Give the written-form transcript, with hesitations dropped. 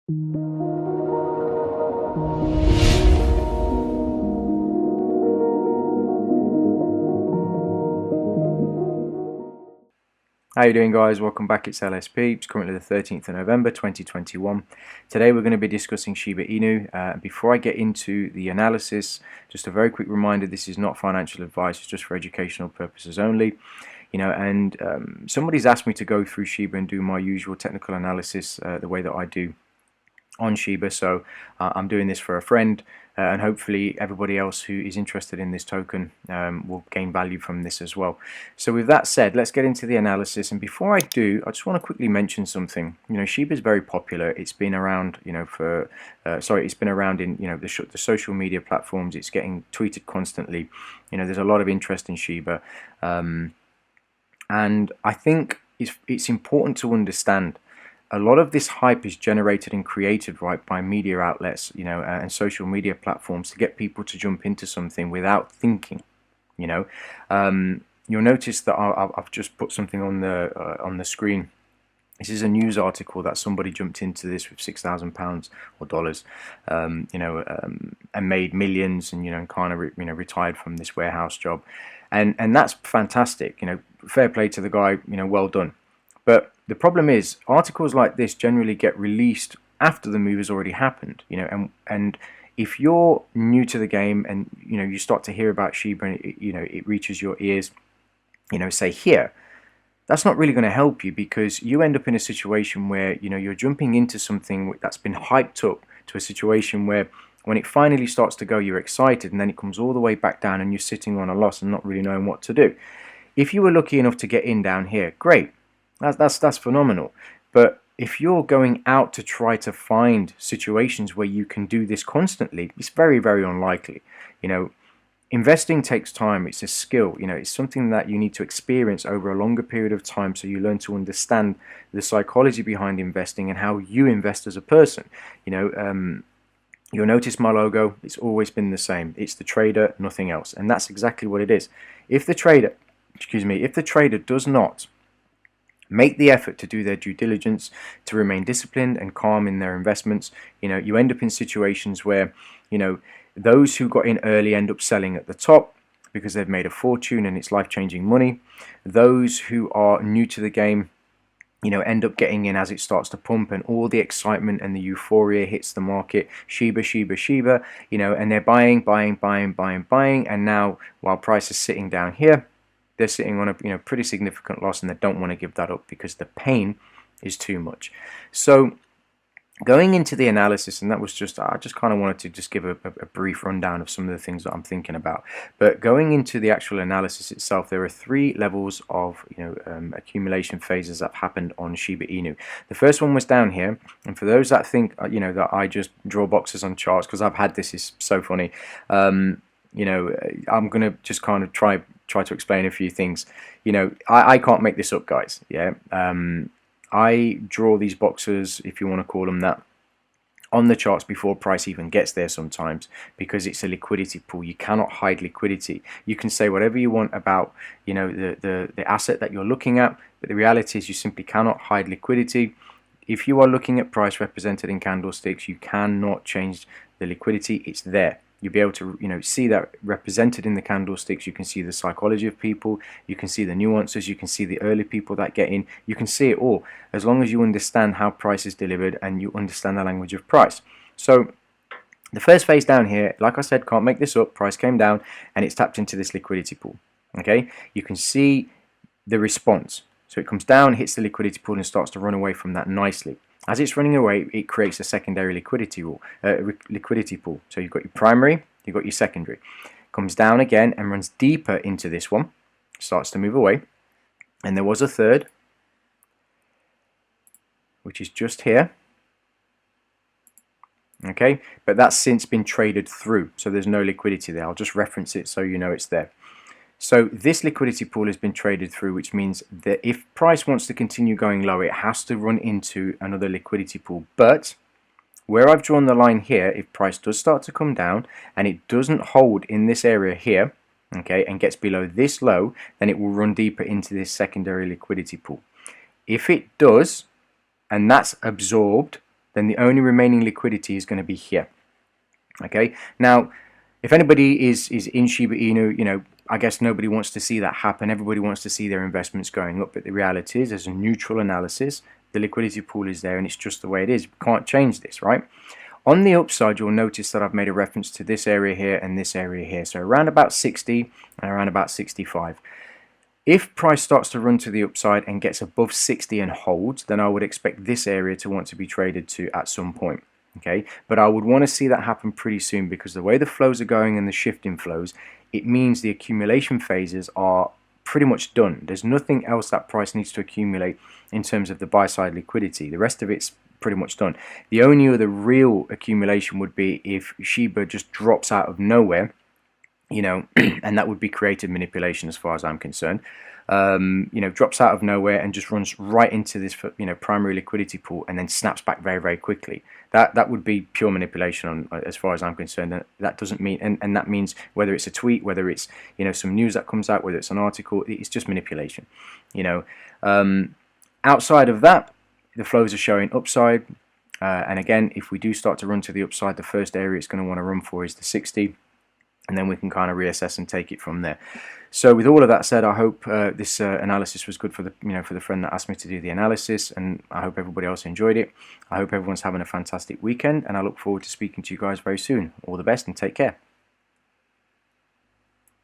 How you doing, guys? Welcome back. It's LSP. It's currently the 13th of November 2021. Today we're going to be discussing Shiba Inu. Before I get into the analysis, just a very quick reminder, this is not financial advice, it's just for educational purposes only. Somebody's asked me to go through Shiba and do my usual technical analysis the way that I do on Shiba, so I'm doing this for a friend, and hopefully everybody else who is interested in this token will gain value from this as well. So with that said, let's get into the analysis. And before I do, I just want to quickly mention something. Shiba is very popular. It's been around, it's been around in the social media platforms. It's getting tweeted constantly. There's a lot of interest in Shiba, and I think it's important to understand. A lot of this hype is generated and created by media outlets, and social media platforms to get people to jump into something without thinking. You'll notice that I've just put something on the screen. This is a news article that somebody jumped into this with £6,000 or dollars, and made millions, and kind of retired from this warehouse job, and that's fantastic. Fair play to the guy. Well done. But the problem is, articles like this generally get released after the move has already happened, and if you're new to the game and you start to hear about Shiba and it reaches your ears, say here, that's not really going to help you, because you end up in a situation where you're jumping into something that's been hyped up to a situation where when it finally starts to go, you're excited, and then it comes all the way back down and you're sitting on a loss and not really knowing what to do. If you were lucky enough to get in down here, great. That's phenomenal. But if you're going out to try to find situations where you can do this constantly, it's very, very unlikely. Investing takes time. It's a skill. It's something that you need to experience over a longer period of time, so you learn to understand the psychology behind investing and how you invest as a person. You'll notice my logo. It's always been the same. It's the trader, nothing else, and that's exactly what it is. If the trader does not make the effort to do their due diligence, to remain disciplined and calm in their investments, you end up in situations where, those who got in early end up selling at the top because they've made a fortune and it's life-changing money. Those who are new to the game, end up getting in as it starts to pump and all the excitement and the euphoria hits the market. Shiba, and they're buying, and now while price is sitting down here, they're sitting on a pretty significant loss, and they don't want to give that up because the pain is too much. So going into the analysis, and that was I just kind of wanted to just give a brief rundown of some of the things that I'm thinking about. But going into the actual analysis itself, there are 3 levels of accumulation phases that happened on Shiba Inu. The first one was down here, and for those that think that I just draw boxes on charts, because I've had this, is so funny. I'm gonna just kind of try to explain a few things. I can't make this up, guys. I draw these boxes, if you want to call them that, on the charts before price even gets there sometimes, because it's a liquidity pool. You cannot hide liquidity. You can say whatever you want about the asset that you're looking at, but the reality is you simply cannot hide liquidity. If you are looking at price represented in candlesticks, you cannot change the liquidity. It's there. You'll be able to see that represented in the candlesticks. You can see the psychology of people, you can see the nuances, you can see the early people that get in, you can see it all, as long as you understand how price is delivered and you understand the language of price. So the first phase down here, like I said, can't make this up, price came down and it's tapped into this liquidity pool. Okay, you can see the response. So it comes down, hits the liquidity pool and starts to run away from that nicely. As it's running away, it creates a secondary liquidity pool. So you've got your primary, you've got your secondary. Comes down again and runs deeper into this one, starts to move away. And there was a third, which is just here. Okay, but that's since been traded through, so there's no liquidity there. I'll just reference it so you know it's there. So this liquidity pool has been traded through, which means that if price wants to continue going lower, it has to run into another liquidity pool. But where I've drawn the line here, if price does start to come down and it doesn't hold in this area here, okay, and gets below this low, then it will run deeper into this secondary liquidity pool. If it does, and that's absorbed, then the only remaining liquidity is going to be here. Okay, now if anybody is in Shiba Inu, you know, I guess nobody wants to see that happen. Everybody wants to see their investments going up, but the reality is, as a neutral analysis, the liquidity pool is there and it's just the way it is. We can't change this, right? On the upside, you'll notice that I've made a reference to this area here and this area here. So around about 60 and around about 65. If price starts to run to the upside and gets above 60 and holds, then I would expect this area to want to be traded to at some point. Okay, but I would want to see that happen pretty soon, because the way the flows are going and the shifting flows, it means the accumulation phases are pretty much done. There's nothing else that price needs to accumulate in terms of the buy side liquidity. The rest of it's pretty much done. The only other real accumulation would be if Shiba just drops out of nowhere, you know, and that would be creative manipulation as far as I'm concerned. You know, drops out of nowhere and just runs right into this, you know, primary liquidity pool and then snaps back very, very quickly. That would be pure manipulation as far as I'm concerned. That doesn't mean, and that means whether it's a tweet, whether it's, you know, some news that comes out, whether it's an article, it's just manipulation. You know, outside of that, the flows are showing upside. And again, if we do start to run to the upside, the first area it's going to want to run for is the 60. And then we can kind of reassess and take it from there. So with all of that said, I hope this analysis was good for the, you know, for the friend that asked me to do the analysis, and I hope everybody else enjoyed it. I hope everyone's having a fantastic weekend, and I look forward to speaking to you guys very soon. All the best and take care.